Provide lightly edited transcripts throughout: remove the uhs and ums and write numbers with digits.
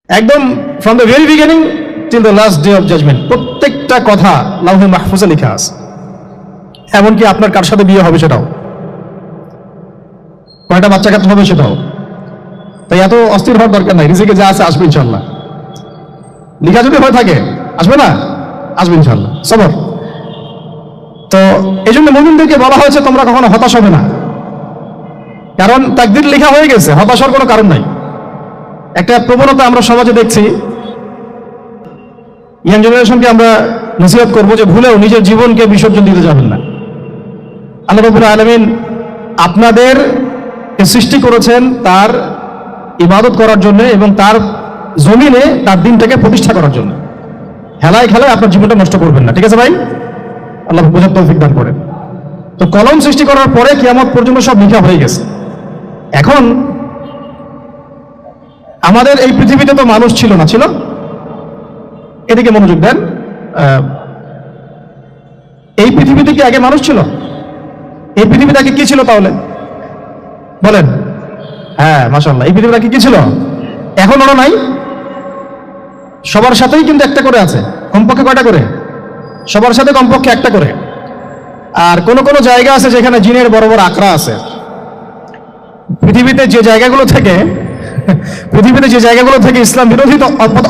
একদম from the very beginning till the last day of judgement প্রত্যেকটা কথা লাউহে মাহফুজে লেখা আছে। এমনকি আপনার কার সাথে বিয়ে হবে সেটাও, কয়টা বাচ্চা কাচ্চা হবে সেটাও। তাই এত অস্থির হওয়ার দরকার নাই, রিজিকে যা আছে আসবে ইনশাল্লাহ। লিখা যদি হয়ে থাকে আসবে না, আসবে ইনশাল্লাহ, সবর। তো এই জন্য মুমিনদেরকে বলা হয়েছে তোমরা কখনো হতাশ হবে না, কারণ তাকদীর লেখা হয়ে গেছে, হতাশার কোনো কারণ নাই। একটা প্রবণতা আমরা সমাজে দেখছি, ইয়াং জেনারেশনকে আমরা নসিহত করবো যে ভুলেও নিজের জীবনকে বিসর্জন দিতে যাবেন না। আল্লাহ রাব্বুল আলামিন আপনাদের সৃষ্টি করেছেন তার ইবাদত করার জন্য এবং তার জমিনে তার দিনটাকে প্রতিষ্ঠা করার জন্য। হেলায় খেলায় আপনার জীবনটা নষ্ট করবেন না, ঠিক আছে ভাই? আল্লাহ বোঝার তৌফিক দান করেন। তো কলম সৃষ্টি করার পরে কিয়ামত পর্যন্ত সব লিখা হয়ে গেছে। এখন আমাদের এই পৃথিবীতে তো মানুষ ছিল না, ছিল? এদিকে মনোযোগ দেন। এই পৃথিবীতে কি আগে মানুষ ছিল? এই পৃথিবীতে আগে কি ছিল তাহলে বলেন? হ্যাঁ, মাশাআল্লাহ। এই পৃথিবীতে আগে কি ছিল? এখন ওরা নাই? সবার সাথেই কিন্তু একটা করে আছে, কমপক্ষে কয়টা করে? সবার সাথে কমপক্ষে একটা করে। আর কোন কোন জায়গা আছে যেখানে জিনের বড় বড় আকড়া আছে। পৃথিবীতে যে জায়গাগুলো থেকে ইসলাম বিরোধী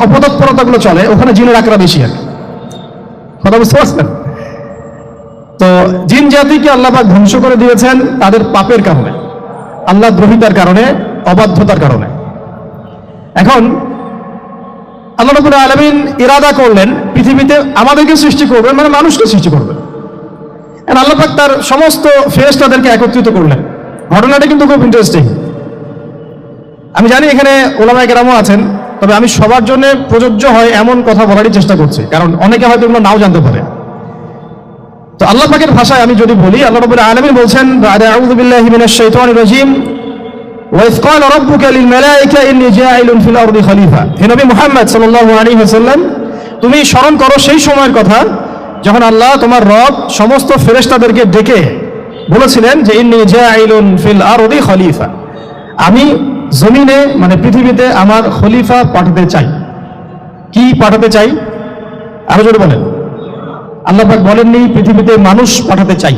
অপতৎপরতাগুলো চলে, ওখানে জিনের আকড়া বেশি আর কথা বুঝতে পারছেন? তো জিন জাতিকে আল্লাহ পাক ধ্বংস করে দিয়েছেন তাদের পাপের কারণে, আল্লাহ দ্রোহিতার কারণে, অবাধ্যতার কারণে। এখন আল্লাহ রাব্বুল আলামিন ইরাদা করলেন পৃথিবীতে আমাদেরকে সৃষ্টি করবেন, মানে মানুষকে সৃষ্টি করবেন। আল্লাহ পাক তার সমস্ত ফেরেশতাদেরকে একত্রিত করলেন। ঘটনাটা কিন্তু খুব ইন্টারেস্টিং। আমি জানি এখানে উলামায়ে কেরামও আছেন, তবে আমি সবার জন্য প্রযোজ্য হয় এমন কথা বলারই চেষ্টা করছি, কারণ অনেকে হয়তো এগুলো নাও জানতে পারে। তো আল্লাহ পাকের ভাষায় আমি যদি বলি, আল্লাহ রাব্বুল আলামিন বলছেন, আউযু বিল্লাহি মিনাশ শাইতানির রাজীম, ওয়া ইয ক্বালা রাব্বুকা লিল মালায়েকা ইন্নী জাঈলুন ফিল আরদি খলিফা। হে নবী মুহাম্মদ সাল্লাল্লাহু আলাইহি ওয়াসাল্লাম, তুমি স্মরণ করো সেই সময়ের কথা যখন আল্লাহ তোমার রব সমস্ত ফেরেশতাদেরকে ডেকে বলেছিলেন যে ইন্নী জাঈলুন ফিল আরদি খলিফা, আমি জমিনে মানে পৃথিবীতে আমার খলিফা পাঠাতে চাই। কি পাঠাতে চাই? আরো জোরে বলেন। আল্লাহ পাক বলেননি পৃথিবীতে মানুষ পাঠাতে চাই,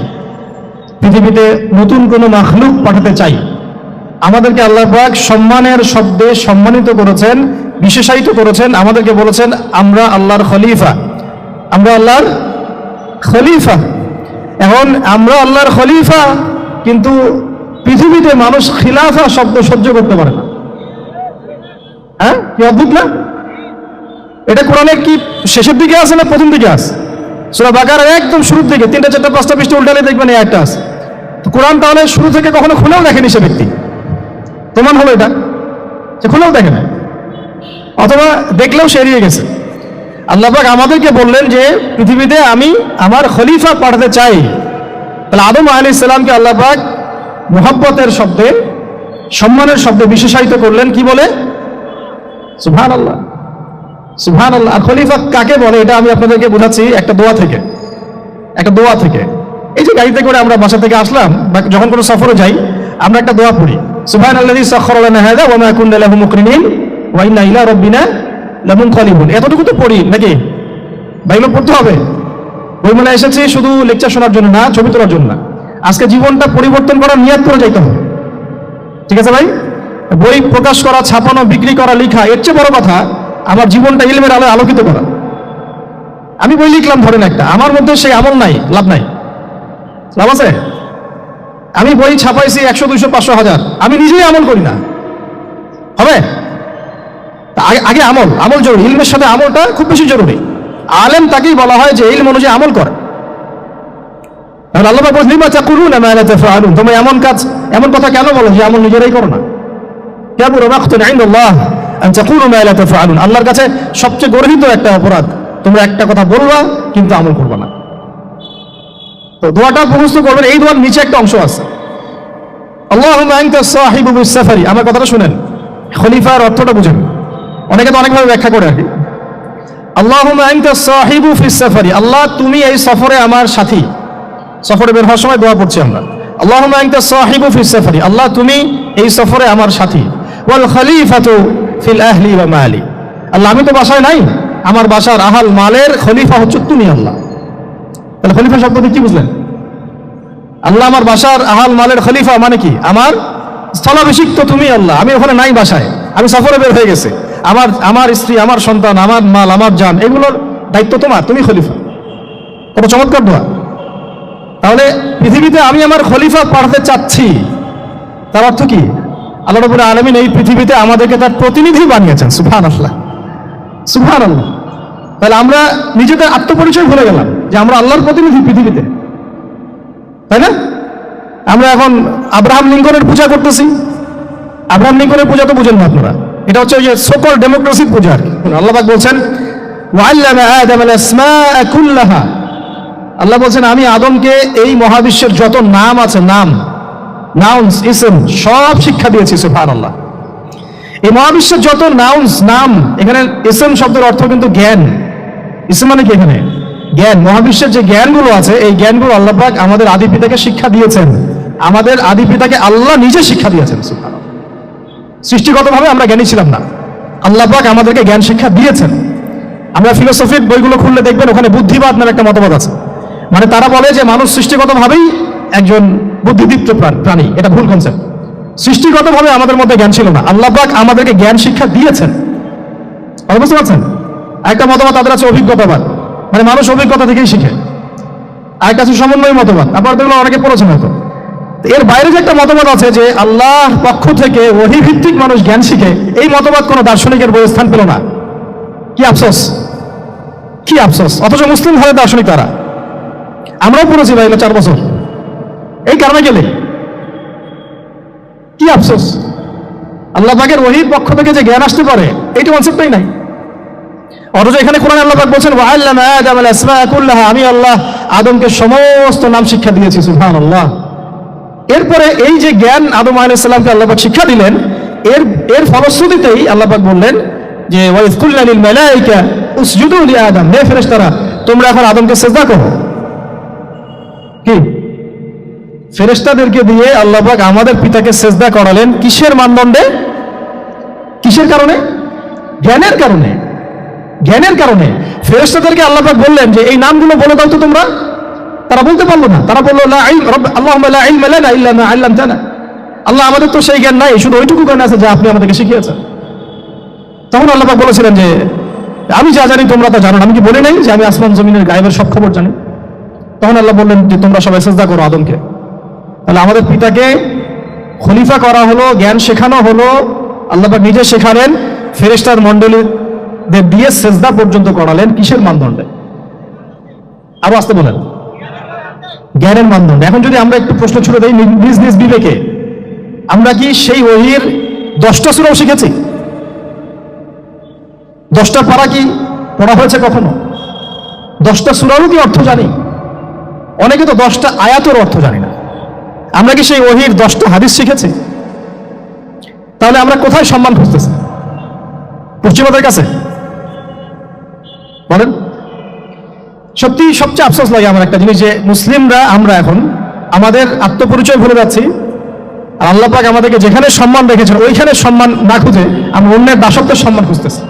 পৃথিবীতে নতুন কোনো মাখলুক পাঠাতে চাই। আমাদেরকে আল্লাহ পাক সম্মানের শব্দে সম্মানিত করেছেন, বিশেষায়িত করেছেন। আমাদেরকে বলেছেন আমরা আল্লাহর খলিফা, আমরা আল্লাহর খলিফা। এখন আমরা আল্লাহর খলিফা, কিন্তু পৃথিবীতে মানুষ খিলাফা শব্দ সহ্য করতে পারে না। হ্যাঁ, কি অদ্ভুত না? এটা কোরআনের কি শেষের দিকে আছে না প্রথম দিকে আছে? সূরা বাকারার একদম শুরুর দিকে 3টা 4টা 5টা পৃষ্ঠা উল্টালে দেখবেন এই একটা আছে। তো কোরআন তাহলে শুরু থেকে কখনো খুলেও দেখেনি সে ব্যক্তি। প্রমাণ হলো এটা যে খুলেও দেখে না, অথবা দেখলেও সে এড়িয়ে গেছে। আল্লাহ পাক আমাদেরকে বললেন যে পৃথিবীতে আমি আমার খলিফা পাঠাতে চাই। তাহলে আদম আলাইহিস সালামকে আল্লাহ পাক মুহাব্বতের শব্দে, সম্মানের শব্দে বিশেষায়িত করলেন। কি বলে? সুবহানাল্লাহ, সুবহানাল্লাহ। আর খলিফা কাকে বলে এটা আমি আপনাদেরকে বোঝাচ্ছি একটা দোয়া থেকে। এই যে গাড়িতে করে আমরা বাসা থেকে আসলাম বা যখন কোনো সফরে যাই, আমরা একটা দোয়া পড়ি, সুবহানাল্লাযী সাখখারা লানা হাযা ওয়া মা কুননা লাহু মুকরিনিন ওয়া ইন্না ইলা রাব্বিনা লামুনকালিবুন। এতটুকু তো পড়ি নাকি? বাইরে পড়তে হবে। বইমেলা এসেছি শুধু লেকচার শোনার জন্য না, ছবি তোলার জন্য না। আজকে জীবনটা পরিবর্তন করার নিয়ত করে যাইতে হবে, ঠিক আছে ভাই? বই প্রকাশ করা, ছাপানো, বিক্রি করা, লেখা, এর চেয়ে বড় কথা আমার জীবনটা ইলমের আলোয় আলোকিত করা। আমি বই লিখলাম ধরেন একটা, আমার মধ্যে সেই আমল নাই, লাভ নাই। লাভ আছে? আমি বই ছাপাইছি 100, 200, 500, 1000, আমি নিজেই আমল করি না, হবে? আগে আমল জরুরি। ইলমের সাথে আমলটা খুব বেশি জরুরি। আলেম তাকেই বলা হয় যে ইলম অনুযায়ী আমল করে। আল্লাহ পাক বলেন, লিমা তাকুলুনা মা লা তাফআলুন, তুমি এমন কথা কেন বলো যে আমল নিজেরাই করো না? কাবুরা মাকতান ইনদাল্লাহ আন তাকুলু মা লা তাফআলুন, আল্লাহর কাছে সবচেয়ে গর্হিত একটা অপরাধ তোমরা একটা কথা বলবা কিন্তু আমল করবে না। তো দোয়াটা মুখস্থ করবেন। এই দোয়ার নিচে একটা অংশ আছে, আল্লাহুম্মা আনতা সাহিবু বিস সাফারি। আমার কথাটা শুনেন, খলিফার অর্থটা বুঝেন। অনেকে তো অনেকভাবে ব্যাখ্যা করে আর কি। আল্লাহুম্মা আনতা সাহিবু ফিস সাফারি, আল্লাহ তুমি এই সফরে আমার সাথী। সফরে বের হওয়ার সময় দোয়া পড়ছি আমরা, আল্লাহুম্মা আনতা সাহিবু ফিস সাফারি, আল্লাহ তুমি এই সফরে আমার সাথী। ওয়াল খলিফাতু ফিল আহলি ওয়া মালি, আল্লাহ আমি তো বাসায় নাই, আমার বাসার আহাল মালের খলিফা হচ্ছে তুমি আল্লাহ। তাহলে খলিফা শব্দ দিয়ে কি বুঝলেন? আল্লাহ আমার বাসার আহাল মালের খলিফা মানে কি? আমার স্থলাভিষিক্ত তুমি আল্লাহ, আমি ওখানে নাই বাসায়, আমি সফরে বের হয়ে গেছে, আমার স্ত্রী, আমার সন্তান, আমার মাল, আমার জান, এগুলোর দায়িত্ব তোমার, তুমি খলিফা। কত চমৎকার দোয়া। তাহলে পৃথিবীতে আমি আমার খলিফা পাঠাতে চাচ্ছি, তার অর্থ কি? আল্লাহ রাব্বুল আলামিন এই পৃথিবীতে আমাদেরকে তার প্রতিনিধি বানিয়েছেন। সুবহানাল্লাহ, সুবহানাল্লাহ। তাহলে আমরা নিজেদের আত্মপরিচয় ভুলে গেলাম যে আমরা আল্লাহর প্রতিনিধি পৃথিবীতে, তাই না? আমরা এখন আব্রাহাম লিঙ্কনের পূজা করতেছি। আব্রাহাম লিঙ্কনের পূজা তো বুঝেন না আপনারা, এটা হচ্ছে ওই যে সকল ডেমোক্রেসির পূজা আর কি। আল্লাহ পাক বলছেন ওয়াল্লামা আদামাল আসমাআ কুল্লাহা, আল্লাহ বলছেন আমি আদমকে এই মহাবিশ্বের যত নাম আছে, নাউন্স, ইসম, সব শিক্ষা দিয়েছি। সুবহানাল্লাহ। এই মহাবিশ্বের যত নাম, এখানে ইসম শব্দের অর্থ কিন্তু জ্ঞান। ইসম মানে কি? এখানে জ্ঞান। মহাবিশ্বের যে জ্ঞানগুলো আছে, এই জ্ঞানগুলো আল্লাহ পাক আমাদের আদি পিতাকে শিক্ষা দিয়েছেন। আমাদের আদি পিতাকে আল্লাহ নিজে শিক্ষা দিয়েছেন। সুবহানাল্লাহ। সৃষ্টিগতভাবে আমরা জ্ঞানী ছিলাম না, আল্লাহ পাক আমাদেরকে জ্ঞান শিক্ষা দিয়েছেন। আমরা ফিলোসফির বইগুলো খুললে দেখবেন ওখানে বুদ্ধিবাদ নামে একটা মতবাদ আছে। মানে তারা বলে যে মানুষ সৃষ্টিগতভাবেই একজন বুদ্ধিদীপ্ত প্রাণী। এটা ভুল কনসেপ্ট। সৃষ্টিগতভাবে আমাদের মধ্যে জ্ঞান ছিল না, আল্লাহ পাক আমাদেরকে জ্ঞান শিক্ষা দিয়েছেন। বুঝতে পারছেন? একটা মতবাদ তাদের আছে অভিজ্ঞতাবাদ, মানে মানুষ অভিজ্ঞতা থেকেই শিখে। আরেকটা আছে সমন্বয় মতবাদ, আপনারা দেখলে অনেকে পড়েছেন হয়তো। এর বাইরে যে একটা মতবাদ আছে যে আল্লাহর পক্ষ থেকে ওহী ভিত্তিক মানুষ জ্ঞান শিখে, এই মতবাদ কোনো দার্শনিকের বইয়ে স্থান পেল না। কি আফসোস, কি আফসোস। অথচ মুসলিম ঘরের দার্শনিক তারা। আমরাও পড়েছি ভাই 4 বছর এই কারণে গেলে। কি আফসোস, আল্লাহ পাকের ওহীর পক্ষ থেকে যে জ্ঞান আসতে পারে এইটা কনসেপ্টই নাই। অথচ এখানে কোরআনে আল্লাহ পাক বলছেন ওয়াল্লামা আদামাল আসমাআ কুল্লাহা, আমি আল্লাহ আদমকে সমস্ত নাম শিক্ষা দিয়েছি। সুবহানাল্লাহ। এরপরে এই যে জ্ঞান আদম আলাইহিস সালামকে আল্লাহ পাক শিক্ষা দিলেন, এর ফলশ্রুতিতেই আল্লাহ পাক বললেন যে ওয়াইজ কুলনা লিল মালায়েকা উসজুদু লি আদম, হে ফেরেশতারা তোমরা এখন আদমকে সিজদা করো। কি ফেরেশতাদেরকে দিয়ে আল্লাহ পাক আমাদের পিতাকে সিজদা করালেন কিসের মানদণ্ডে? কিসের কারণে? জ্ঞানের কারণে। জ্ঞানের কারণে ফেরেশতাদেরকে আল্লাহ পাক বললেন যে এই নামগুলো বলে দাও তো তোমরা। তারা বলতে পারলো না। তারা বললো লা ইলম আল্লাহুম্মা লা ইলমা লানা ইল্লা মা আল্লামতানা, আল্লাহ আমাদের তো সেই জ্ঞান নাই, শুধু ওইটুকু জ্ঞান আছে যা আপনি আমাদেরকে শিখিয়েছেন। তখন আল্লাহ পাক বলেছিলেন যে আমি যা জানি তোমরা তা জানো না। আমি কি বলি নাই যে আমি আসমান জমিনের গায়েবের সব খবর জানি? তখন আল্লাহ বললেন যে তোমরা সবাই সিজদা করো আদমকে। তাহলে আমাদের পিতাকে খলিফা করা হলো, জ্ঞান শেখানো হলো, আল্লাহ পাক নিজে শেখালেন, ফেরেশতার মণ্ডলীদের দিয়ে সিজদা পর্যন্ত করালেন। কিসের মানদণ্ডে? আরো আসতে বলেন। জ্ঞানের মানদণ্ডে। এখন যদি আমরা একটু প্রশ্ন ছুড়ে দেই নিজ নিজ বিবেকে, আমরা কি সেই ওহীর 10টা সূরাও শিখেছি? 10টা পারা কি পড়া হয়েছে কখনো? 10টা সূরারও কি অর্থ জানি? অনেকে তো 10টা আয়াতের অর্থ জানি না। আমরা কি সেই ওহীর 10টা হাদিস শিখেছি? তাহলে আমরা কোথায় সম্মান খুঁজতেছি? পশ্চিমাদের কাছে? বলেন। সত্যি সবচেয়ে আফসোস লাগে আমার একটা জিনিস, যে মুসলিমরা আমরা এখন আমাদের আত্মপরিচয় ভুলে যাচ্ছি। আর আল্লাহ পাক আমাদেরকে যেখানে সম্মান রেখেছেন ওইখানে সম্মান না খুঁজে আমরা অন্যের দাসত্বের সম্মান খুঁজতেছি।